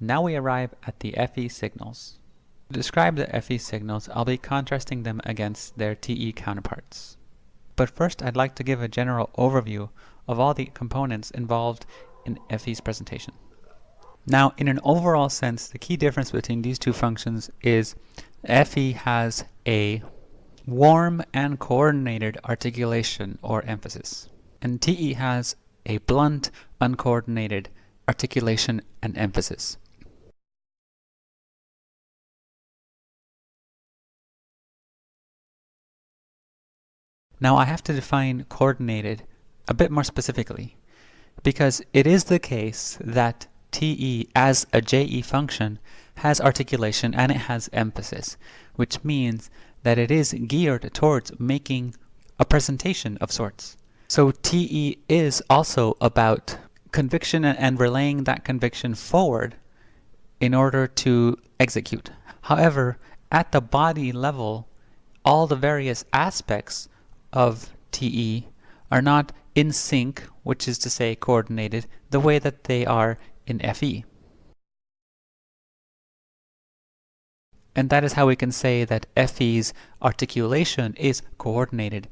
Now we arrive at the FE signals. To describe the FE signals, I'll be contrasting them against their TE counterparts. But first, I'd like to give a general overview of all the components involved in FE's presentation. Now, in an overall sense, the key difference between these two functions is FE has a warm and coordinated articulation or emphasis, and TE has a blunt, uncoordinated articulation and emphasis. Now I have to define coordinated a bit more specifically, because it is the case that TE as a JE function has articulation and it has emphasis, which means that it is geared towards making a presentation of sorts. So TE is also about conviction and relaying that conviction forward in order to execute. However, at the body level, all the various aspects of TE are not in sync, which is to say coordinated, the way that they are in FE. And that is how we can say that FE's articulation is coordinated,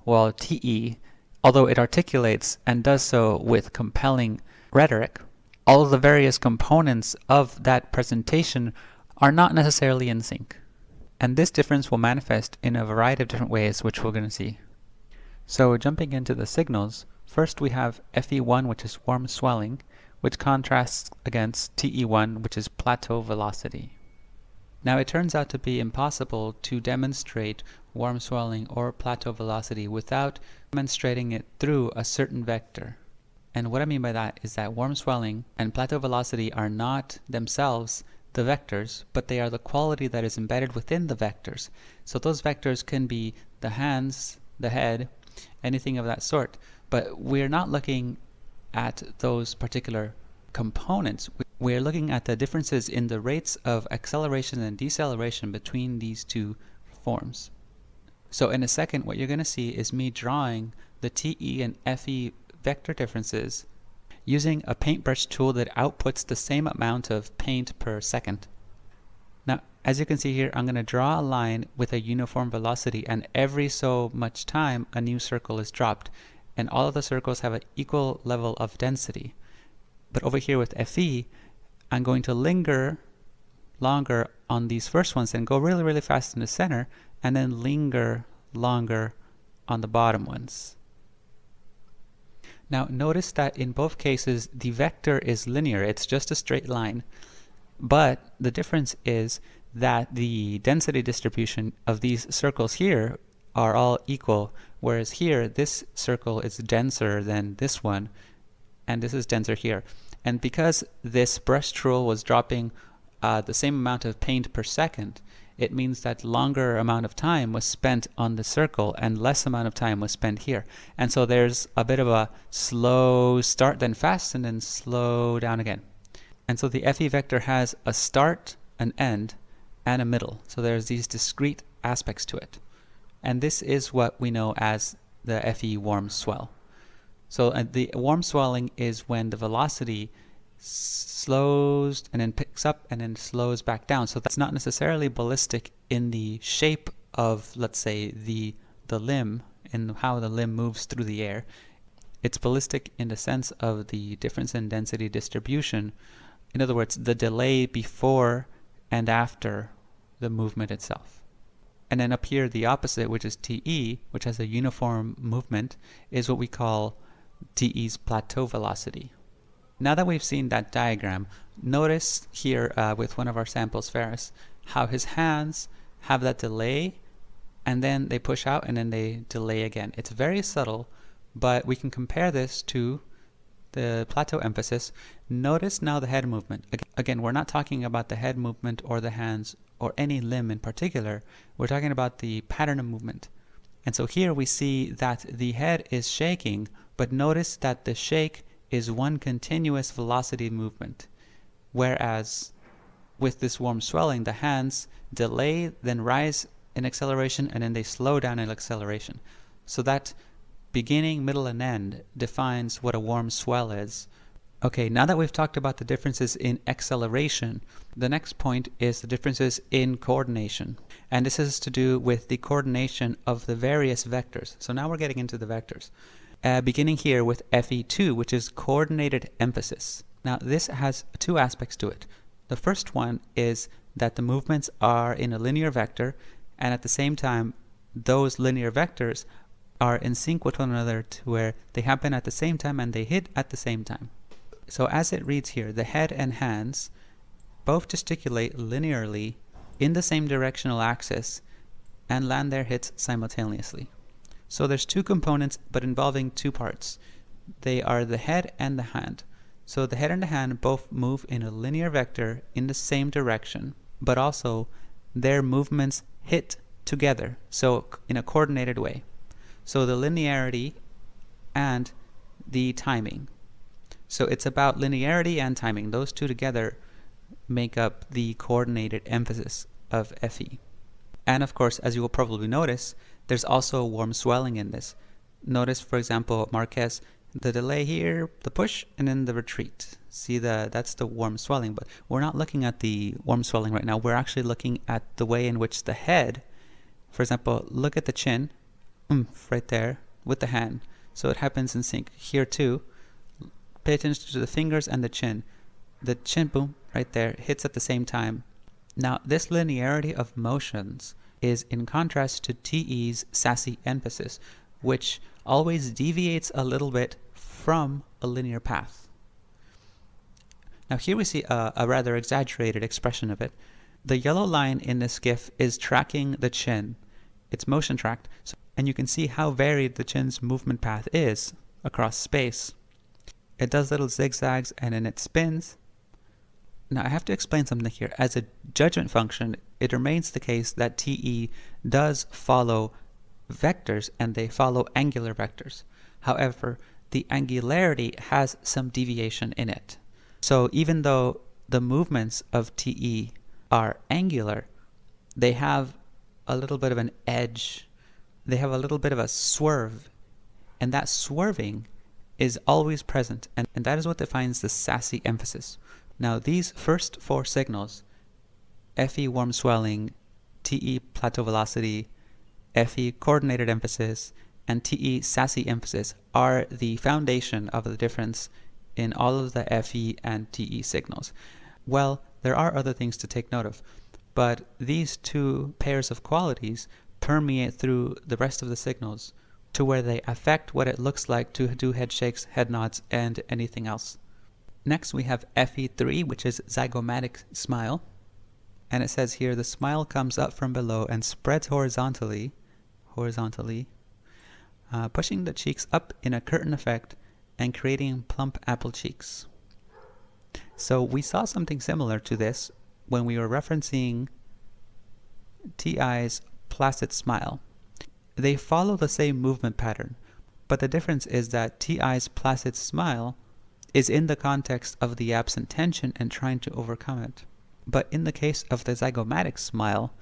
while TE, although it articulates and does so with compelling rhetoric, all of the various components of that presentation are not necessarily in sync. And this difference will manifest in a variety of different ways, which we're going to see. So jumping into the signals, first we have FE1, which is warm swelling, which contrasts against TE1, which is plateau velocity. Now it turns out to be impossible to demonstrate warm swelling or plateau velocity without demonstrating it through a certain vector. And what I mean by that is that warm swelling and plateau velocity are not themselves the vectors, but they are the quality that is embedded within the vectors. So those vectors can be the hands, the head, anything of that sort. But we're not looking at those particular components. We're looking at the differences in the rates of acceleration and deceleration between these two forms. So in a second, what you're going to see is me drawing the TE and FE vector differences using a paintbrush tool that outputs the same amount of paint per second. Now, as you can see here, I'm going to draw a line with a uniform velocity, and every so much time a new circle is dropped, and all of the circles have an equal level of density. But over here with FE, I'm going to linger longer on these first ones and go really, really fast in the center, and then linger longer on the bottom ones. Now notice that in both cases the vector is linear, it's just a straight line, but the difference is that the density distribution of these circles here are all equal, whereas here this circle is denser than this one, and this is denser here. And because this brush tool was dropping the same amount of paint per second, it means that longer amount of time was spent on the circle and less amount of time was spent here. And so there's a bit of a slow start, then fast, and then slow down again. And so the FE vector has a start, an end, and a middle. So there's these discrete aspects to it. And this is what we know as the FE warm swell. So the warm swelling is when the velocity slows and then picks up and then slows back down. So that's not necessarily ballistic in the shape of, let's say, the limb and how the limb moves through the air. It's ballistic in the sense of the difference in density distribution. In other words, the delay before and after the movement itself. And then up here, the opposite, which is TE, which has a uniform movement, is what we call TE's plateau velocity. Now that we've seen that diagram, notice here with one of our samples, Ferris, how his hands have that delay, and then they push out and then they delay again. It's very subtle, but we can compare this to the plateau emphasis. Notice now the head movement. Again, we're not talking about the head movement or the hands or any limb in particular. We're talking about the pattern of movement. And so here we see that the head is shaking, but notice that the shake is one continuous velocity movement, whereas with this warm swelling, the hands delay, then rise in acceleration, and then they slow down in acceleration. So that beginning, middle, and end defines what a warm swell is. Okay, now that we've talked about the differences in acceleration, the next point is the differences in coordination. And this is to do with the coordination of the various vectors. So now we're getting into the vectors. Beginning here with FE2, which is coordinated emphasis. Now this has two aspects to it. The first one is that the movements are in a linear vector, and at the same time, those linear vectors are in sync with one another to where they happen at the same time and they hit at the same time. So as it reads here, the head and hands both gesticulate linearly in the same directional axis and land their hits simultaneously. So there's two components but involving two parts. They are the head and the hand. So the head and the hand both move in a linear vector in the same direction, but also their movements hit together, so in a coordinated way. So the linearity and the timing. So it's about linearity and timing. Those two together make up the coordinated emphasis of FE. And of course, as you will probably notice, there's also warm swelling in this. Notice, for example, Marquez, the delay here, the push, and then the retreat. See, that's the warm swelling, but we're not looking at the warm swelling right now. We're actually looking at the way in which the head, for example, look at the chin, right there, with the hand. So it happens in sync. Here too, pay attention to the fingers and the chin. The chin, boom, right there, hits at the same time. Now, this linearity of motions is in contrast to TE's sassy emphasis, which always deviates a little bit from a linear path. Now here we see a rather exaggerated expression of it. The yellow line in this GIF is tracking the chin. It's motion tracked, and you can see how varied the chin's movement path is across space. It does little zigzags and then it spins. Now I have to explain something here. As a judgment function, it remains the case that TE does follow vectors and they follow angular vectors. However, the angularity has some deviation in it. So even though the movements of TE are angular, they have a little bit of an edge. They have a little bit of a swerve. And that swerving is always present. And that is what defines the sassy emphasis. Now these first four signals, FE warm swelling, TE plateau velocity, FE coordinated emphasis, and TE sassy emphasis are the foundation of the difference in all of the FE and TE signals. Well, there are other things to take note of, but these two pairs of qualities permeate through the rest of the signals to where they affect what it looks like to do head shakes, head nods, and anything else. Next we have FE3, which is zygomatic smile. And it says here, the smile comes up from below and spreads horizontally, pushing the cheeks up in a curtain effect and creating plump apple cheeks. So we saw something similar to this when we were referencing TI's placid smile. They follow the same movement pattern, but the difference is that TI's placid smile is in the context of the absent tension and trying to overcome it. But in the case of the zygomatic smile,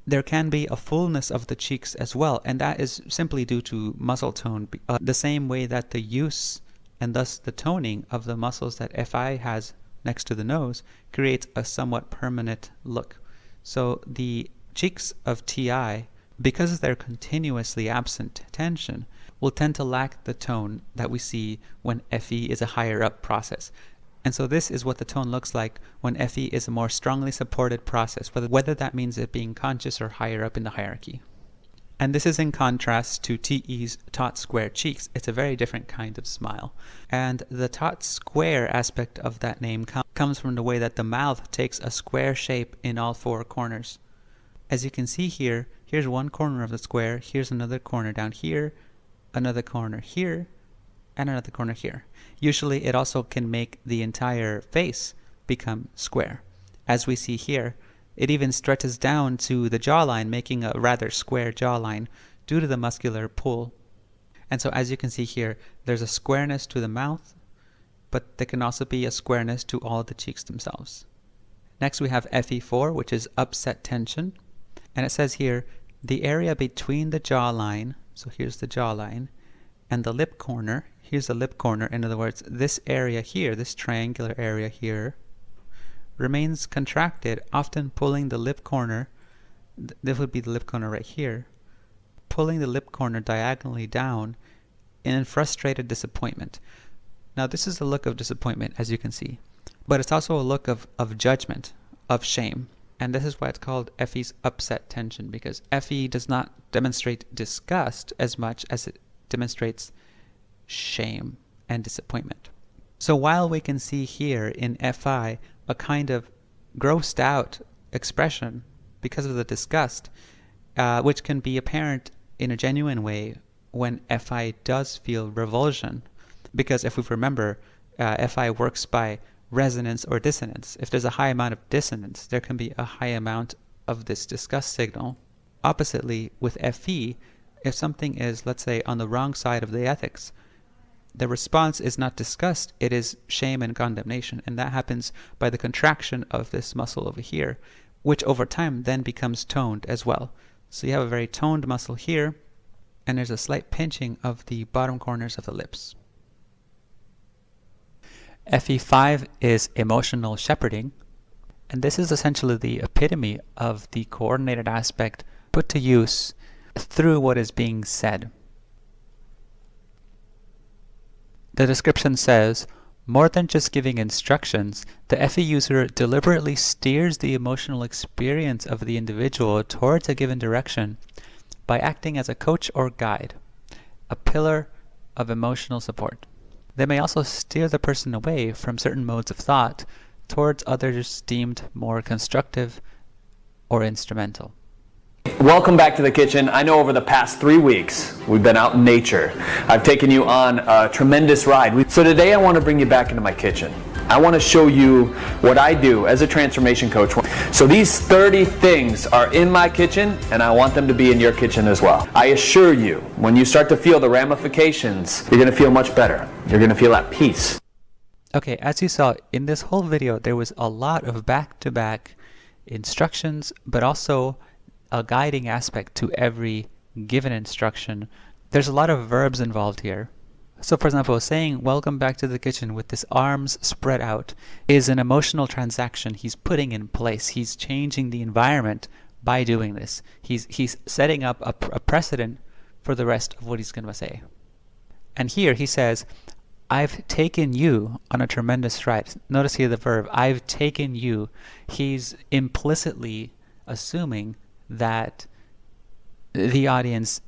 there can be a fullness of the cheeks as well, and that is simply due to muscle tone, the same way that the use and thus the toning of the muscles that FI has next to the nose creates a somewhat permanent look. So the cheeks of TI, because they're continuously absent tension, will tend to lack the tone that we see when FE is a higher up process. And so this is what the tone looks like when FE is a more strongly supported process, whether that means it being conscious or higher up in the hierarchy. And this is in contrast to TE's taut square cheeks. It's a very different kind of smile. And the taut square aspect of that name comes from the way that the mouth takes a square shape in all four corners. As you can see here, here's one corner of the square, here's another corner down here, another corner here, and another corner here. Usually it also can make the entire face become square. As we see here, it even stretches down to the jawline, making a rather square jawline due to the muscular pull. And so as you can see here, there's a squareness to the mouth, but there can also be a squareness to all the cheeks themselves. Next we have FE4, which is upset tension. And it says here, the area between the jawline, so here's the jawline, and the lip corner, here's the lip corner. In other words, this area here, this triangular area here, remains contracted, often pulling the lip corner, this would be the lip corner right here, pulling the lip corner diagonally down in frustrated disappointment. Now this is a look of disappointment, as you can see, but it's also a look of judgment, of shame. And this is why it's called Effie's upset tension, because Effie does not demonstrate disgust as much as it demonstrates shame and disappointment. So while we can see here in Fi a kind of grossed out expression because of the disgust, which can be apparent in a genuine way when Fi does feel revulsion. Because if we remember, Fi works by resonance or dissonance. If there's a high amount of dissonance, there can be a high amount of this disgust signal. Oppositely, with Fe, if something is, let's say, on the wrong side of the ethics, the response is not disgust, it is shame and condemnation. And that happens by the contraction of this muscle over here, which over time then becomes toned as well. So you have a very toned muscle here, and there's a slight pinching of the bottom corners of the lips. FE5 is emotional shepherding, and this is essentially the epitome of the coordinated aspect put to use through what is being said. The description says, more than just giving instructions, the FE user deliberately steers the emotional experience of the individual towards a given direction by acting as a coach or guide, a pillar of emotional support. They may also steer the person away from certain modes of thought towards others deemed more constructive or instrumental. Welcome back to the kitchen. I know over the past 3 weeks we've been out in nature. I've taken you on a tremendous ride. So today I want to bring you back into my kitchen. I want to show you what I do as a transformation coach. So these 30 things are in my kitchen, and I want them to be in your kitchen as well. I assure you, when you start to feel the ramifications, you're going to feel much better. You're going to feel at peace. Okay, as you saw in this whole video, there was a lot of back-to-back instructions, but also a guiding aspect to every given instruction. There's a lot of verbs involved here. So for example, saying welcome back to the kitchen with his arms spread out is an emotional transaction he's putting in place. He's changing the environment by doing this. He's setting up a precedent for the rest of what he's going to say. And here he says, I've taken you on a tremendous ride. Notice here the verb, I've taken you. He's implicitly assuming that the audience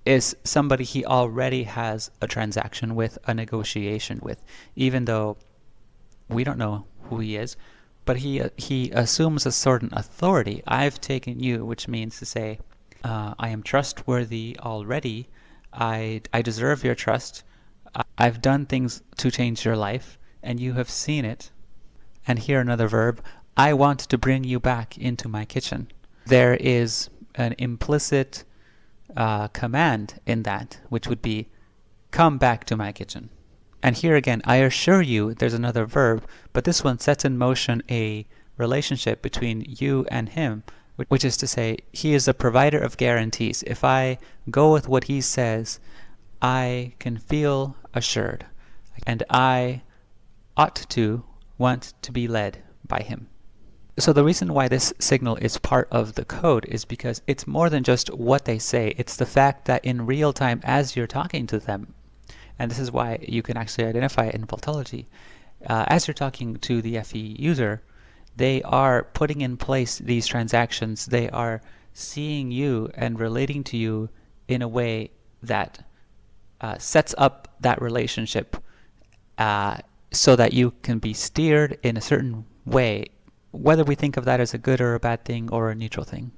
is somebody he already has a transaction with, a negotiation with, even though we don't know who he is, but he assumes a certain authority. I've taken you, which means to say, I am trustworthy already, I deserve your trust, I've done things to change your life, and you have seen it. And here another verb, I want to bring you back into my kitchen. There is an implicit command in that, which would be, come back to my kitchen. And here again, I assure you, there's another verb, but this one sets in motion a relationship between you and him, which is to say, he is a provider of guarantees. If I go with what he says, I can feel assured, and I ought to want to be led by him. So the reason why this signal is part of the code is because it's more than just what they say. It's the fact that in real time, as you're talking to them, and this is why you can actually identify it in Vultology, as you're talking to the FE user, they are putting in place these transactions. They are seeing you and relating to you in a way that sets up that relationship so that you can be steered in a certain way, whether we think of that as a good or a bad thing or a neutral thing.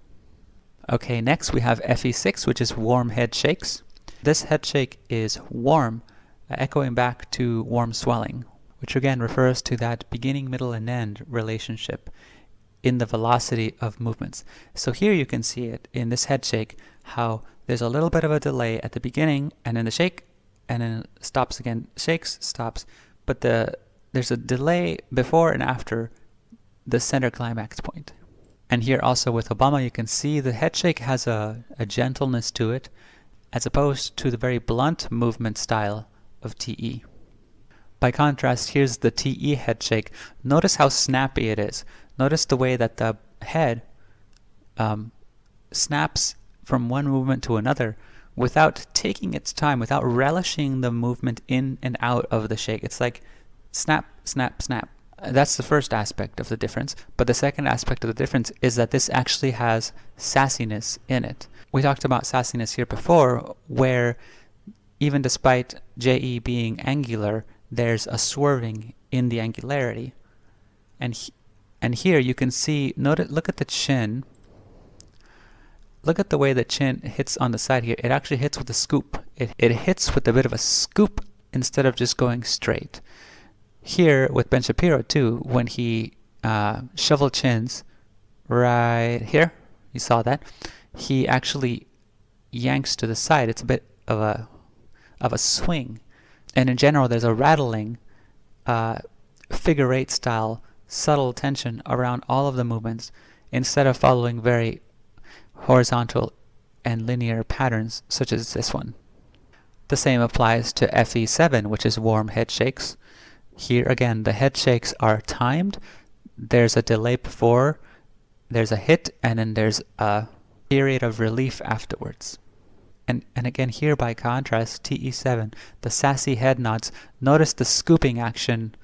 Okay, next we have FE6, which is warm head shakes. This head shake is warm, echoing back to warm swelling, which again refers to that beginning, middle, and end relationship in the velocity of movements. So here you can see it in this head shake, how there's a little bit of a delay at the beginning and then the shake, and then it stops again, shakes, stops, but there's a delay before and after the center climax point. And here also with Obama, you can see the head shake has a gentleness to it, as opposed to the very blunt movement style of TE. By contrast, here's the TE head shake. Notice how snappy it is. Notice the way that the head snaps from one movement to another without taking its time, without relishing the movement in and out of the shake. It's like snap, snap, snap. That's the first aspect of the difference. But the second aspect of the difference is that this actually has sassiness in it. We talked about sassiness here before, where even despite JE being angular, there's a swerving in the angularity. And here you can see, look at the chin. Look at the way the chin hits on the side here. It actually hits with a scoop. It hits with a bit of a scoop instead of just going straight. Here with Ben Shapiro too, when he shovel chins right here, you saw that, he actually yanks to the side. It's a bit of a swing. And in general, there's a rattling, figure eight style, subtle tension around all of the movements instead of following very horizontal and linear patterns such as this one. The same applies to FE7, which is warm head shakes. Here again, the head shakes are timed. There's a delay before, there's a hit, and then there's a period of relief afterwards. And again here by contrast, TE7, the sassy head nods, notice the scooping action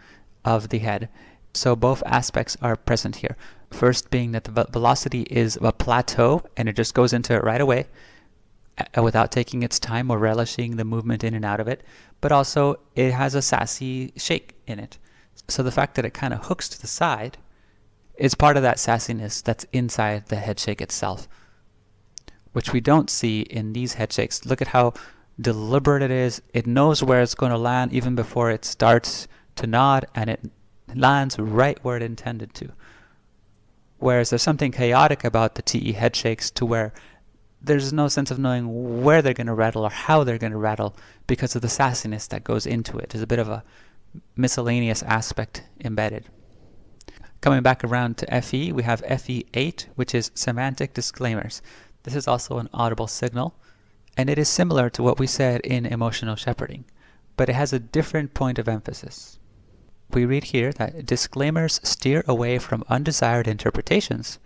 of the head. So both aspects are present here. First being that the velocity is a plateau and it just goes into it right away without taking its time or relishing the movement in and out of it. But also it has a sassy shake in it. So the fact that it kind of hooks to the side is part of that sassiness that's inside the head shake itself, which we don't see in these head shakes. Look at how deliberate it is. It knows where it's going to land even before it starts to nod, and it lands right where it intended to. Whereas there's something chaotic about the TE head shakes to where there's no sense of knowing where they're going to rattle or how they're going to rattle because of the sassiness that goes into it. There's a bit of a miscellaneous aspect embedded. Coming back around to FE, we have FE8, which is semantic disclaimers. This is also an audible signal, and it is similar to what we said in emotional shepherding, but it has a different point of emphasis. We read here that disclaimers steer away from undesired interpretations,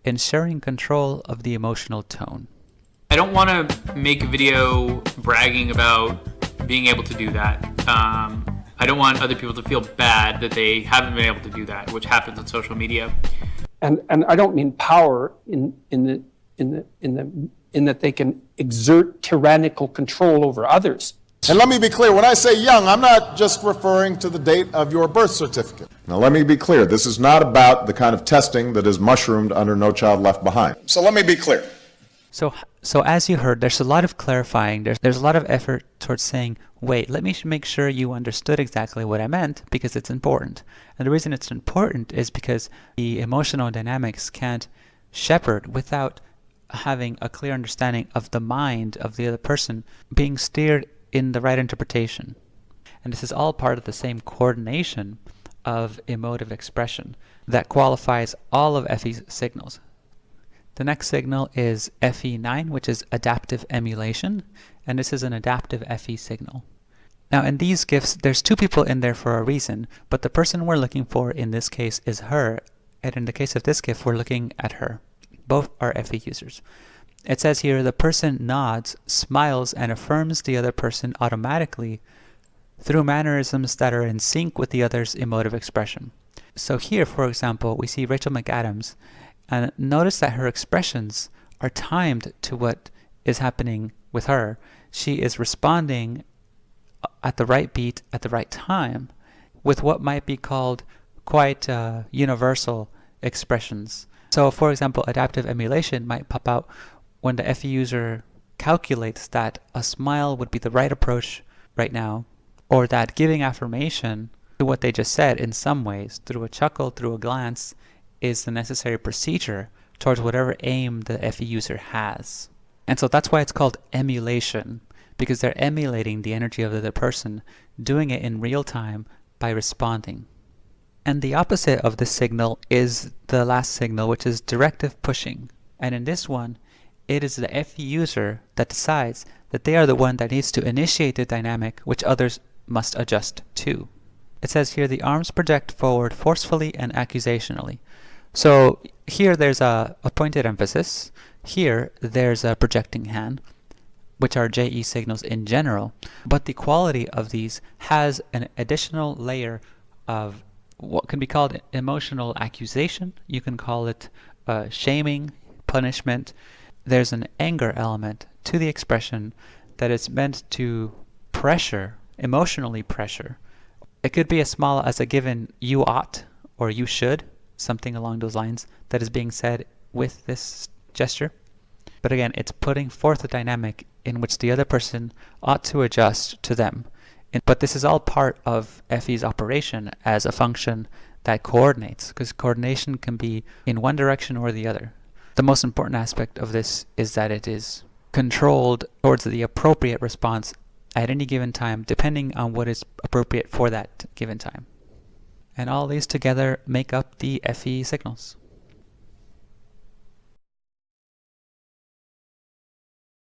ensuring control of the emotional tone. I don't want to make a video bragging about being able to do that. I don't want other people to feel bad that they haven't been able to do that, which happens on social media. And I don't mean power in that they can exert tyrannical control over others. And let me be clear, when I say young, I'm not just referring to the date of your birth certificate. Now let me be clear, this is not about the kind of testing that is mushroomed under No Child Left Behind. So let me be clear. So as you heard, there's a lot of clarifying. There's a lot of effort towards saying, wait, let me make sure you understood exactly what I meant, because it's important. And the reason it's important is because the emotional dynamics can't shepherd without having a clear understanding of the mind of the other person being steered in the right interpretation. And this is all part of the same coordination of emotive expression that qualifies all of FE's signals. The next signal is FE9, which is adaptive emulation, and this is an adaptive FE signal. Now in these GIFs, there's two people in there for a reason, but the person we're looking for in this case is her, and in the case of this GIF, we're looking at her. Both are FE users. It says here, the person nods, smiles, and affirms the other person automatically through mannerisms that are in sync with the other's emotive expression. So here, for example, we see Rachel McAdams, and notice that her expressions are timed to what is happening with her. She is responding at the right beat at the right time with what might be called quite universal expressions. So for example, adaptive emulation might pop out when the FE user calculates that a smile would be the right approach right now, or that giving affirmation to what they just said in some ways, through a chuckle, through a glance, is the necessary procedure towards whatever aim the FE user has. And so that's why it's called emulation, because they're emulating the energy of the other person, doing it in real time by responding. And the opposite of this signal is the last signal, which is directive pushing. And in this one, it is the FE user that decides that they are the one that needs to initiate the dynamic which others must adjust to. It says here the arms project forward forcefully and accusationally. So here there's a pointed emphasis. Here there's a projecting hand, which are JE signals in general. But the quality of these has an additional layer of what can be called emotional accusation. You can call it shaming, punishment. There's an anger element to the expression that is meant to pressure, emotionally pressure. It could be as small as a given you ought or you should, something along those lines that is being said with this gesture. But again, it's putting forth a dynamic in which the other person ought to adjust to them. But this is all part of FE's operation as a function that coordinates, because coordination can be in one direction or the other. The most important aspect of this is that it is controlled towards the appropriate response at any given time, depending on what is appropriate for that given time. And all these together make up the FE signals.